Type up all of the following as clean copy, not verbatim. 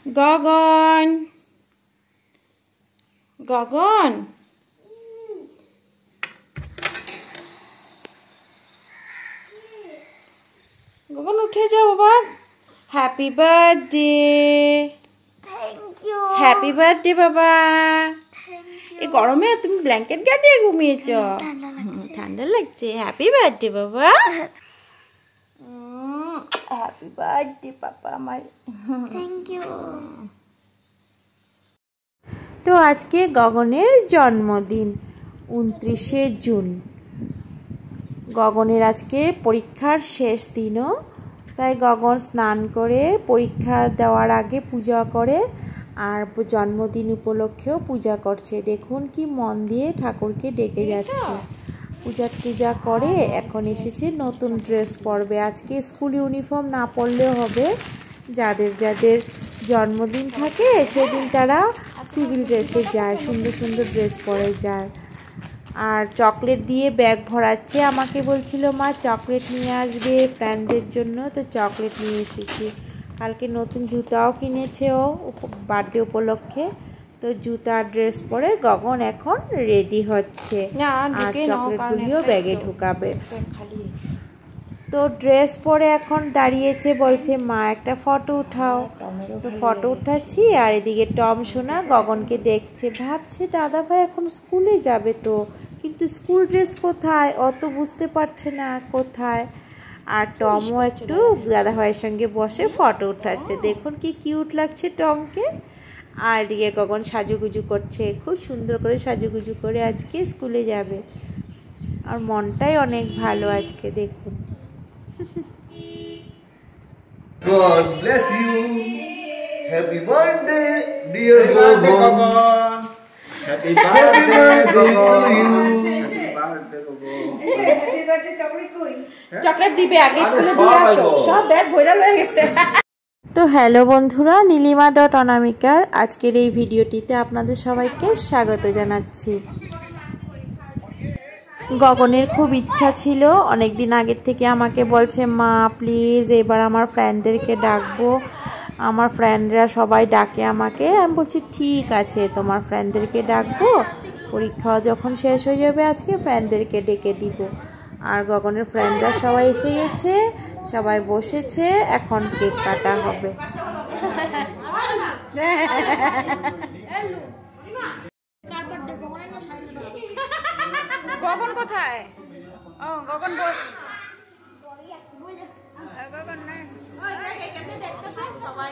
গগন গগন গগন উঠে যাও বাবা। Happy birthday. Thank you. Happy birthday বাবা। এই গরমে তুমি ব্ল্যাঙ্কেট গায়ে দিয়ে ঘুমিয়েছ? ঠান্ডা লাগছে। হ্যাপি বার্থডে বাবা। হ্যাপি বার্থডে পাপা আমার। Thank you. তো আজকে গগনের জন্মদিন 29শে জুন। গগনের আজকে পরীক্ষার শেষ দিনও, তাই গগন স্নান করে পরীক্ষা দেওয়ার আগে পূজা করে আর জন্মদিন উপলক্ষেও পূজা করছে। দেখুন কি মন দিয়ে ঠাকুরকে ডেকে যাচ্ছে। পূজা করে এখন এসেছে নতুন ড্রেস পরবে। আজকে স্কুল ইউনিফর্ম না পরলেও হবে। যাদের যাদের জন্মদিন থাকে সেদিন তারা সিভিল ড্রেসে যায়, সুন্দর সুন্দর ড্রেস পরে যায়। আর চকলেট দিয়ে ব্যাগ ভরাচ্ছে। আমাকে বলছিল মা চকলেট নিয়ে আসবে ফ্রেন্ডদের জন্য, তো চকলেট নিয়ে এসেছি। কালকে নতুন জুতাও কিনেছে ও বার্থডে উপলক্ষে, তো জুতা ড্রেস পরে গগন এখন রেডি হচ্ছে আর চকলেটগুলিও ব্যাগে ঢুকাবে। তো ড্রেস পরে এখন দাঁড়িয়েছে, বলছে মা একটা ফটো উঠাও। তো ফটো উঠাচ্ছি আর এদিকে টম সোনা গগনকে দেখছে, ভাবছে দাদা ভাই এখন স্কুলে যাবে তো, কিন্তু স্কুল ড্রেস কোথায় অত বুঝতে পারছে না কোথায়। আর টমও একটু দাদা ভাইয়ের সঙ্গে বসে ফটো উঠাচ্ছে। দেখুন কি কিউট লাগছে টমকে। আর এদিকে গগন সাজুগুজু করছে, খুব সুন্দর করে সাজুগুজু করে আজকে স্কুলে যাবে। আর মনটাই অনেক ভালো আজকে, দেখুন। God bless you. Happy birthday, dear Gogon. Happy birthday to you. Chocolate দিবে আগে, স্কুলে দিয়ে আসো, সব ব্যাগ ভরা লয়ে গেছে। তো হ্যালো বন্ধুরা, নীলিমা অনামিকার আজকের এই ভিডিওটিতে আপনাদের সবাইকে স্বাগত জানাচ্ছি। গগনের খুব ইচ্ছা ছিল, অনেক দিন আগের থেকে আমাকে বলছে মা প্লিজ এবার আমার ফ্রেন্ডদেরকে ডাকবো, আমার ফ্রেন্ডরা সবাই ডাকে আমাকে। আমি বলছি ঠিক আছে তোমার ফ্রেন্ডদেরকে ডাকবো, পরীক্ষাও যখন শেষ হয়ে যাবে আজকে ফ্রেন্ডদেরকে ডেকে দিব। আর গগনের ফ্রেন্ডরা সবাই এসে গেছে, সবাই বসেছে, এখন কেক কাটা হবে। গগন কোথায়? ও গগন বস। গগন না সবাই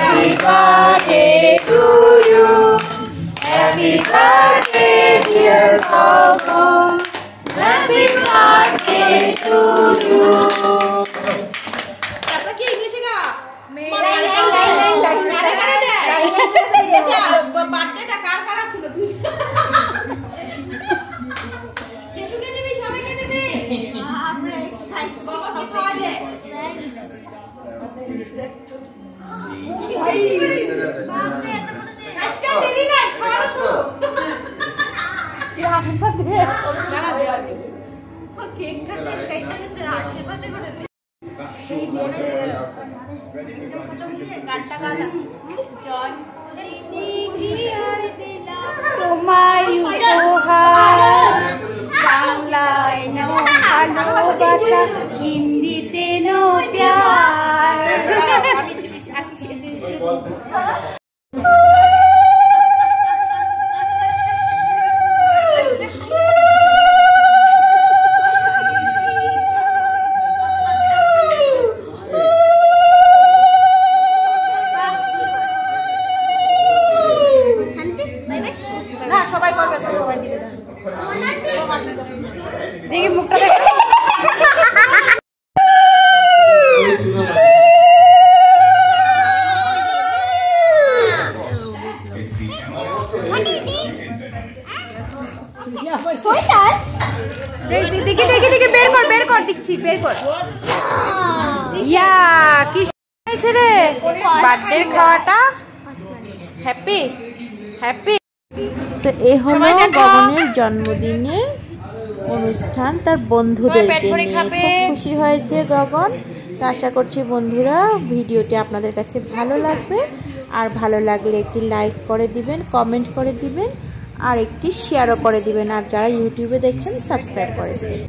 Happy birthday to you. Happy birthday dear Gogon. Happy birthday to you. आपका क्या इंग्लिश है क्या? मेरा बर्थडे टा कार करा ছিল তুই? কেটুকে দিবি সবাইকে দিবি? আমরা খাইছি গগনকে খাওয়া দে। আচ্ছা দিদি না খাওয়া শুরু। কি আশীর্বাদ দে। না দে তো কেক কাটতে সে আশীর্বাদ করে দে। এই গানটা গানা জন্মদিনে কি আর দিলাম তোমায় উপহার, বাংলায় নাও ভালোবাসা, হিন্দিতে নো প্যার। না সবাই করবে তো, সবাই দিবে দেখি মুখটা দেখ। দেখি বের কর দিচ্ছি, বের কর। ইয়া কি ছেলে বার্থডে খাওয়াটা। Happy happy. তো এ হলো গগনের জন্মদিনে অনুষ্ঠান তার বন্ধুদেরকে নিয়ে। খুব খুশি হয়েছে গগন। তো আশা করছি বন্ধুরা ভিডিওটি আপনাদের কাছে ভালো লাগবে, আর ভালো লাগলে একটি লাইক করে দিবেন, কমেন্ট করে দিবেন, আর একটি শেয়ারও করে দিবেন, আর যারা ইউটিউবে দেখছেন সাবস্ক্রাইব করে দিবেন।